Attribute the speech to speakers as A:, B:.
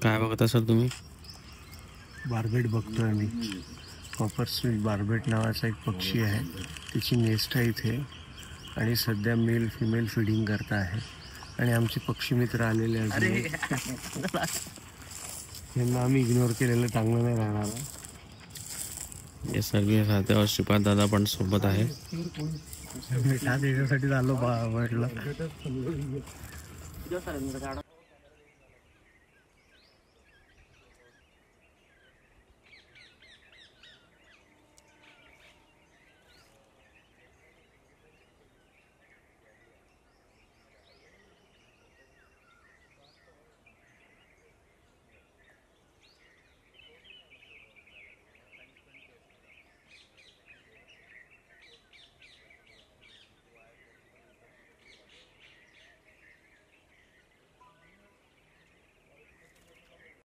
A: काय बघत असाल तुम्ही?
B: बार्बेट बघतोय मी. कॉपर स्मिथ बार्बेट नावाचा एक पक्षी आहे. तिची नेस्ट आहे इथे आणि सध्या मेल फिमेल फिडिंग करता आहे. आणि आमचे पक्षी मित्र आलेले आहेत. त्यांना आम्ही इग्नोर केलेलं चांगलं नाही राहणार.
A: हे सर्व साथीवर श्रीपाद दादा पण सोबत आहे.
B: भेटा देण्यासाठी आलो बार्बेटला.